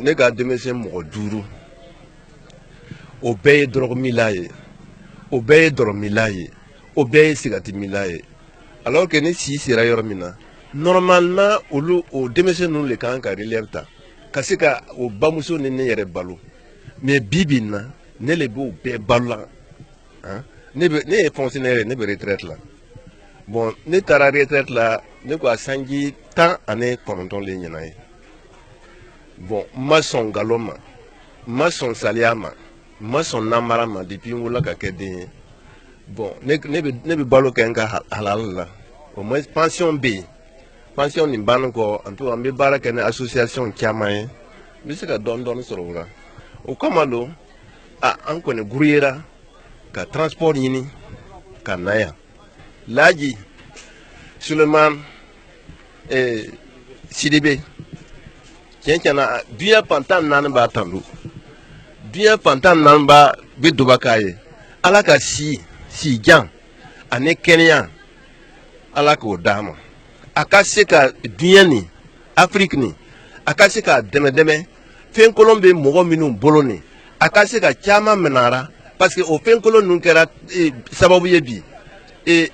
ne ka denmisɛn mɔgɔ 5 o bɛɛ ye dɔrɔgumila ye o bɛɛ ye dɔrɔmila ye o bɛɛ ye sigatimila ye alors que ni si sera yɔrɔ min na normalement olu o denmisɛn ninnu le kan ka relève ta ka se ka o bamuso ni ne yɛrɛ balo mais bi bi in na ne le b'o bɛɛ balo la ne ye fonctionnaire ne bɛ retraite la bon ne taara retraite la ne ko a sanji 19 le ɲɛna ye bon n ma sɔn nkalon ma n ma sɔn saliya ma n ma sɔn namara ma depuis n wolola ka kɛ den ye bon ne bɛ balo kɛ n ka halal la au moins pension bɛ yen pension nin bannen kɔ en tout cas n bɛ baara kɛ ni association caman ye n bɛ se ka dɔɔni sɔrɔ o la o kama don an kɔni guruyera ka transport ɲini ka na yan Laji Suleiman Sidibe tiɲɛ na diɲɛ fantan 4 b'a tandu diɲɛ fantan 4 b'a bɛ duba k'a ye ala ka si jan ani kɛnɛya ala k'o d'a ma a ka se ka diɲɛ nin Afrique nin a ka se ka dɛmɛ fɛn kolon bɛ mɔgɔ minnu bolo nin a ka se ka caman minɛra parce que o fɛn kolon ninnu kɛra sababu ye bi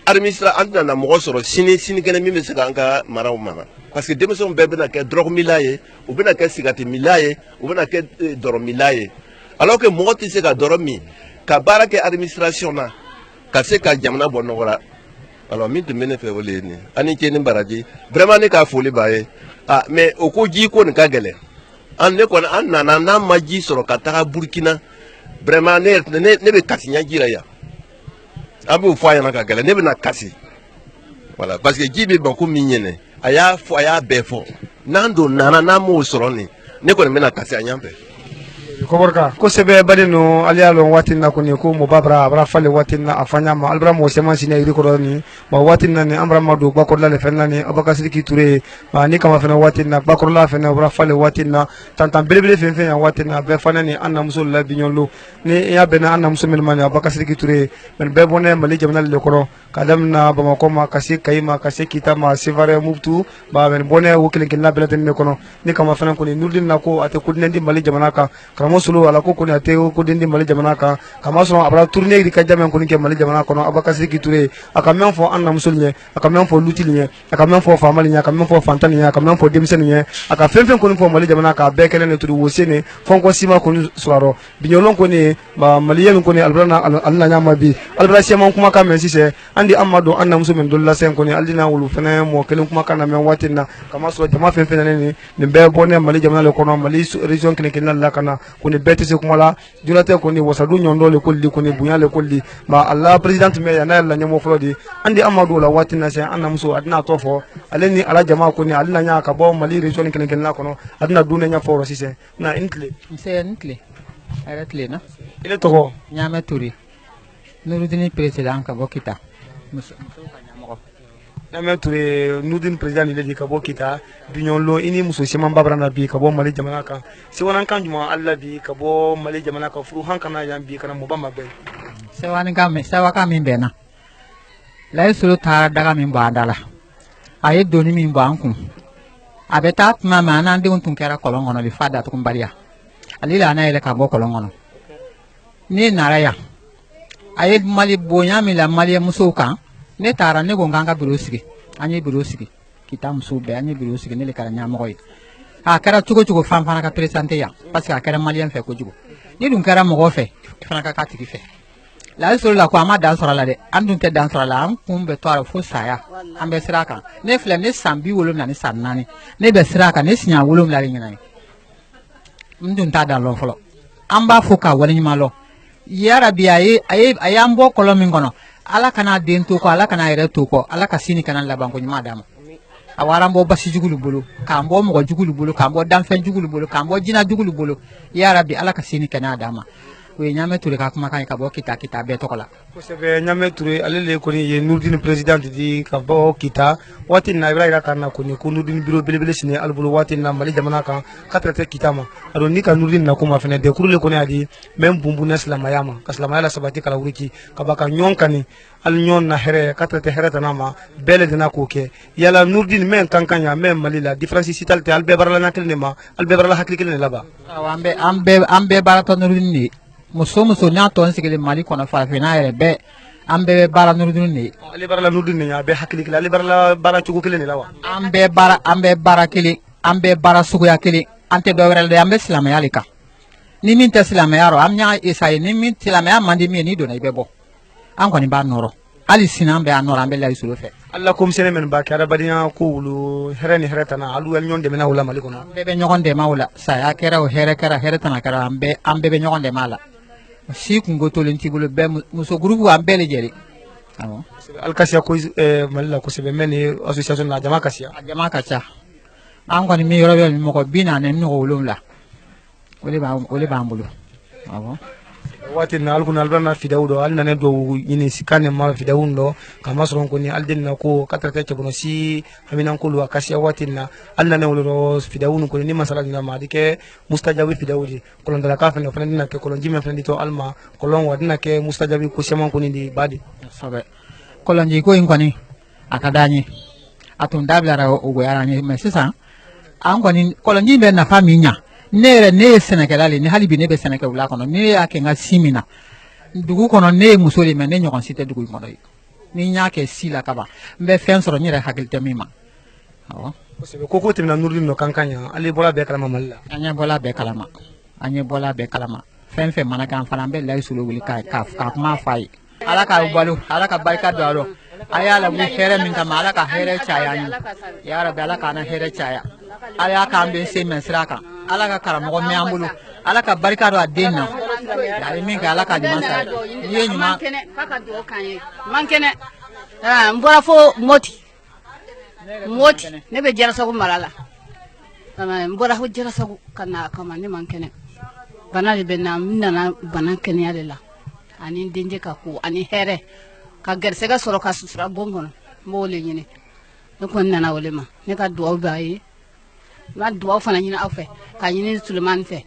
administration an tɛna mɔgɔ sɔrɔ sini kɛnɛ min bɛ se k'an ka maraw mara parce que denmisɛnw bɛɛ bɛna kɛ dɔrɔgumila ye u bɛna kɛ sigatimila ye u bɛna kɛ dɔrɔmila ye alors que mɔgɔ tɛ se ka dɔrɔ min ka baara kɛ administration na ka se ka jamana bɔ nɔgɔ la alors min tun bɛ ne fɛ o le ye nin ani ce ni baraji vraiment ne ka foli b'a ye mais o ko ji ko nin ka gɛlɛn ne kɔni an nana n'an ma ji sɔrɔ ka taga Burkina vraiment ne bɛ kasi ɲɛ ji la yan an b'o fɔ a ɲɛna ka gɛlɛn ne bɛna kasi voilà parce que ji bɛ ban ko min ɲɛnɛ a y'a bɛɛ fɔ n'an don nana n'an m'o sɔrɔ nin ne kɔni bɛna kasi a ɲɛ fɛ. Koborka kosɛbɛ bali no ali y'a lɔn waati na kɔni ko mɔba bara a bara fale waati na a fanya ma albara mɔgɔ sɛman sinɛ yiri kɔrɔ ni ma waati na ni an bara ma don gbakɔrɔla le fɛnɛ ni Abubakar Ture ma ni kama fɛnɛ waati na gbakɔrɔla fɛnɛ bara fale waati na tantan belebele fɛn fɛn yan waati na bɛɛ fana ni an namuso la biɲɔlo ni y'a bɛn na an namuso min ma ni Abubakar Ture mais bɛɛ bɔnɛ Mali jamana le kɔrɔ ka daminɛ Bamakɔ ma ka se Kayi ma ka se Kita ma Sevare Mopti ba bɛn bɔnɛ o kelen kelenna bɛɛ lajɛlen de kɔnɔ ni kama fɛnɛ kɔni Nurudin na ko a tɛ ko di Mali jamana kan karamɔgɔ solo ala ko koni ate ko dendi mali jamana kan kama so abra tourner di ka jamen koni ke mali jamana kono abakasi ki touré aka men fo anna musul nye aka men fo lutil nye aka men fo famali nye aka men fo fantani nye aka men fo demsen nye aka fen koni fo mali jamana ka be kelen turi wosene fonko sima koni suraro binyolon koni ba maliyen koni albrana alna nyama bi albra sema kuma ka men sise andi amado anna musul men dolla sen koni aldina wulu fene mo kelen kuma kana men watina kama so jama fen ne ni be bonne mali jamana le kono mali region kelen la kana koni beti se kuma la julate koni wasadu nyondo le kolli koni bunya le kolli ba allah president me yana la nyamo flodi andi amado la watina se anna musul adna tofo aleni ala jama koni alina nya ka bo mali region kelen la kono adna dune nya foro sise na intle c'est intle aratle na ile to nyama turi nurudini president ka bokita muso ka nyamo nyama turi nudin president ile ka bokita dunyon lo ini muso sema babrana bi ka bo mali jamana kan si wonan kan juma alla bi ka bo mali jamana ka furu hankana yambi kana mo bamba be sewani ka me sewa ka min bena lay sulu ta daga min ba dala aye doni min ba ankum abeta tuma mana ndi untun kera kolongono bi fada to kumbaria alila na ile ka bo kolongono ni naraya aye mali bonya mi la mali musuka ne tara ne gonganga birosigi anye birosigi kita musu be anye birosigi ne le kara nyamo koy a kara chugo fanfana ka presente ya parce que a kara mali en fe ko jugo ni dun kara mo fe fana ka katiki fe la so la ko ama dan sora la de andun te dan sora la am kumbe to ara fo saya ambe siraka ne flem ne sambi wolum na ne sannani ne be siraka ne sinya wolum la ngina ni ndun ta dan lo folo amba fo ka wani malo ya rabbi ayi ambo kolomi ngono ala kana den to ko ala kana ere to ko ala ka sini kana laban ko nyuma dama awara mbo basi jugulu bulu kambo mo jugulu bulu kambo danfen jugulu bulu kambo jina jugulu bulu ya rabbi ala ka sini kana dama we nyame tule ka kuma kan ka bo kita be to kala ko sebe nyame tule alele ko ni ye nurdin president di ka bo kita wati na ibrahima kana ko ni ko nurdin biro belebele sine albulu wati na mali jamana kan katrate kitama ado ni ka nurdin na kuma fene de kurule ko ni adi mem bumbu na islama yama ka islama yala sabati kala wuriki ka baka nyon kani al nyon na here katrate here tanama bele dina ko ke yala nurdin men kankanya men mali la difference sitalte albe barala na kelne ma albe barala hakli kelne laba ambe barato nurdin ni muso nya ton sigile mali kono farafina ere be ambe bara nurdin ni ali bara nurdin ni ya be hakli kila ali bara chugo kile ni lawa ambe bara kili ambe bara sugu ya kili ante do werel de ambe islam yalika ni min ta islam yaro amnya isai ni min islam ya mandi mi ni do na ibebo an ko ni ba noro ali sinambe anora ambe la isulu fe alla kom sene men ba kara badiya ko wulu hereni heretana alu el nyonde mena wala mali kono bebe nyogonde mawla sa ya kera o heretana kara ambe be nyogonde mala si kungo tolenti bulu be muso groupe ambe le jeri amo al kasia ko malla ko sebe meni association na jama kasia an ko ni mi yoro mi ko bina ne mi ko wulumla ole ba mbulu amo wati na alkuna albana fidaudo alna ne do yini sikane ma fidaundo kama soron ko ni aldenna ko katrata ke bono si amina ko lu akasia wati na alna ne wolo fidaunu ko ni masala na ma dike mustajabi fidaudi kolon dala ka fene fene ke kolon jime fene to alma kolon wadina ke mustajabi ko sema ko ni di badi sabe kolon ji ko in ko ni akadani atun dablara o go yarani me sisa an ko ni kolon jime na faminya nere ne Senegalale ni halibi ne be Senegal la kono ni yake nga simina dugu kono ne musoli me ne nyokon site dugu kono ni nyake sila kaba mbe fen soro nyere hakilte mima awo ko ko timna nurdin no kankanya ali bola be kalama malla anya bola be kalama fen manaka an fana be lay sulu wuli ka ma fay ala ka balu ala ka barka do alo ayala bu here min kama ala ka here chaya ni ya rabbi ala ka na here chaya ala ka ambe se men siraka ala ka karamo me ambulu ala ka barika do adenna ya min ka ala ka di masa ye nyuma kaka do kanye mankene mbora fo moti ne be jara sagu malala mbora fo jara sagu kana kama ne mankene bana de benna minna na bana kene yalela ani denje ka ko ani here ka gersega soro ka susura bongono mole nyine ne ko nana wolema ne ka duwa bayi ma duwa fana nyina afe ka nyini Suleiman fe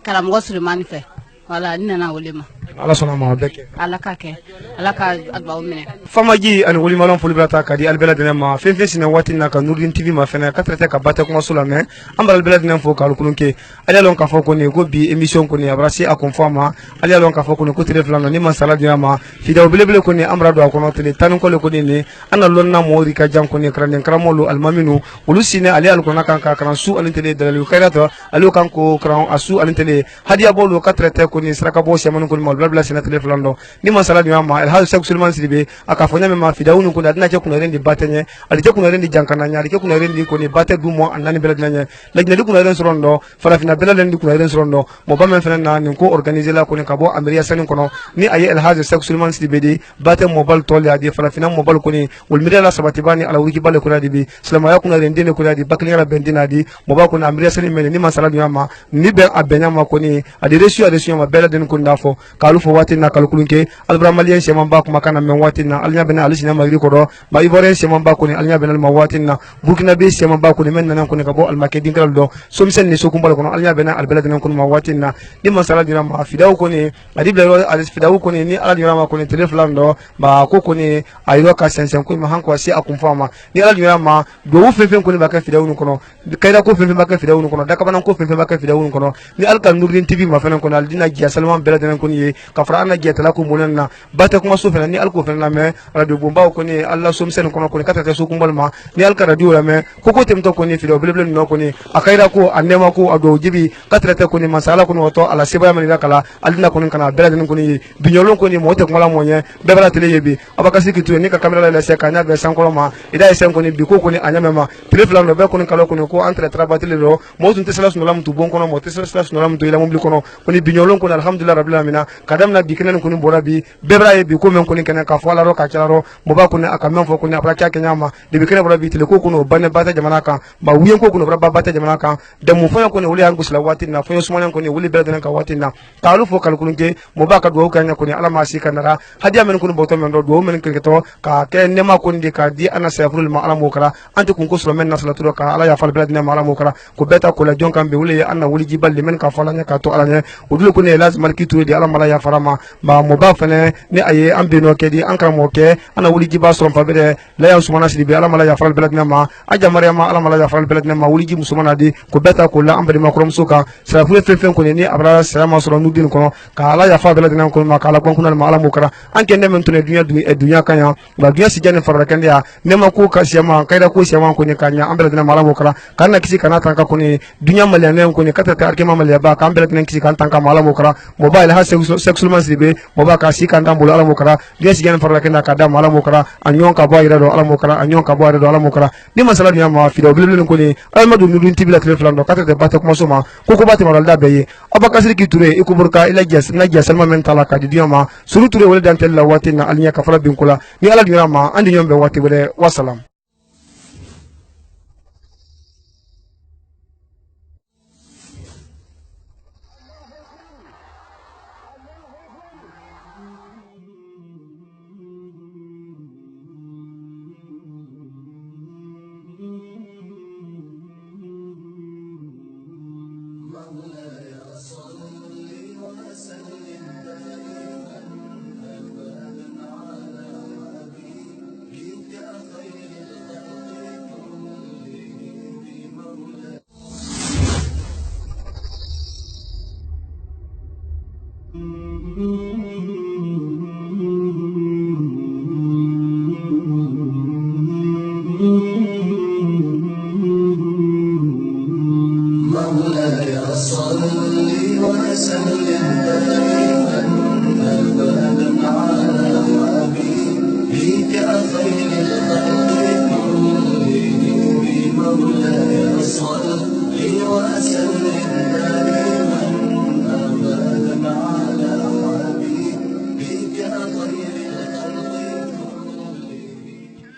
kala mo Suleiman fe wala nana wolema ala sona ma beke ala ka ke ala ka adwa mene famaji ani wuli malon foli brata kadi albela dina ma fen fen sina wati na ka nurdin tv ma fena ka traite ka bata kuma sula me ambal albela dina fo ka kulunke ali lon ka fo ko ne go bi emission ko ne abrasi a conforma ali lon ka fo ko ne ko tele flano ni man sala dina ma fida belebele ko ne amra do ko no tele tan ko le ko ne ana lon na mori ka jam ko ne kranen kramolu almaminu wulu sine ali al ko na kan ka kran su alin tele dalal khairata ali kan ko kran asu alin tele hadiya bolu ka traite ko ne sraka bo se man ko mo blabla sina tele flano ni man sala dina ma al hal sexuellement sibe akafanya mema fidaunu kuna dina kuna rendi batenye alije kuna rendi jankana nya alije kuna rendi ko ni bate du mo anani bela dina lajna di kuna rendi sorondo fara fina bela rendi kuna rendi sorondo mo ba men fena na ni ko organiser la ko ni kabo ameria sanin kono ni aye el haze sexuellement sibedi bate mobile tole adi fara fina mobile ko ni wol mira la sabati bani ala wiki bale kuna dibi salama ya kuna rendi ne kuna di bakli la bendina di mo ba kuna ameria sanin men ni masala nyama ni be abenya ma ko ni adi resu ma bela den ko ndafo kalu fo wati na kalkulunke albramalien shema ba kuma kana men wati na alnya bena alisina magri kodo ba ivoren sema ba ko ni alnya bena mawatin na burkina be sema ba ko ni men nan ko ni kabo almakedi ngal do so misen ni so kumbal ko alnya bena albelad nan ko mawatin na di masala dina ma fidaw ko ni adibla alis fidaw ko ni ala dina ma ko ni telefon do ba ko ni ayro ka sensen ko ma hanko si akumfama ni ala dina ma do wu fefen ko ni ba ka fidaw ko no kayda ko fefen ba ka fidaw ko no da ka banan ko fefen ba ka fidaw ko no ni alka nurdin tv ma fenan ko na dina giya salman belad nan ko ni ka farana giya tala ko mulan na bata kuma so fenan ni alko fenan na me radio bomba ko ni Allah somsen kono ko ni kata so kumbal ma ni alka radio la me ko temto ko ni fido blebble no ko ni akaira ko anema ko ado jibi kata ko ni masala ko no to ala seba man kala alina ko ni kana bela den ko ni binyolon ko ni mote ko mala monye bebela tele yebi abakasi kitu ni ka kamera la se kanya be sankolo ma ida isen ko ni bi ko ni anyama ma telefon no be ko ni kala ko ni ko entre trabatele ro mo tun tesala no lam tu bon ko no mo tesala no lam tu ila mo bli ko no ko ni binyolon ko alhamdulillah rabbil alamin kadam na bikenen ko ni borabi bebela yebi ko men ko ni kana ka fala ro ka chalaro mo ba ko ni akamen fo ko ni abra kya kenyama de bikene borabi tele ko no banne bata jamana kan ba wiyen ko no bata jamana kan de mo fo ko ni wuli hangu sala wati na fo sumana ko ni wuli bela den ka wati na kalu fo kalkulunke mo ba ka do ka nya ko ni ala ma sika nara hadiya men ko no boto men do men ke to ka ke nema ko ndi ka di ana sayful ma ala mo kara anti kun ko solo men na sala to ka ala ya fal bela den ma ala mo kara ko beta ko la jon kan be wuli ana wuli jibal men ka fala nya ka to ala nya udul ko ne lazim al kitu di ala mala ya farama ba mo ba fene ni aye ambe no ke di ankara mo ke ana wuli jiba so fa be la ya sumana sidi be ala mala ya fal bela den ma aja mariama ala mala ya fal bela den ma wuli ji musumana di ko beta ko la ambe ma krom suka sala fu fe ko ni abra salama so nudin ko ka ala ya fal bela den ko ma kala kon kunal ma ala mo kara anke ne men tune dunya kanya ba dunya si jane farra kan ya ne ma ko ka siyama kaida ko siyama ko ni kanya ambe den ma ala mo kara kana kisi kana tanka ko ni dunya mala ne ko ni kata ta arke ma mala ba ka ambe den kisi kan tanka ma ala mo kara mobile ha sexuellement sibe mo ba ka si kan dambulo ala mo kara dunya si jane farra kan ka da ma ala mo kara anyon ka ba ira do ala mo kara anyon ka ba ira do ala mo kara ni masala dunya ma fi do bilbil ko ni almadu nudin tibila telefon do kata de bata ko soma ko bata ma dalda beye abakasir ki ture iko burka ila jas na jas salma men tala ka di dunya ma suru ture wala dan tella watina alinya ka fara bin kula ni ala dunya ma andi nyombe wati wala wasalam مولاي صل وسلم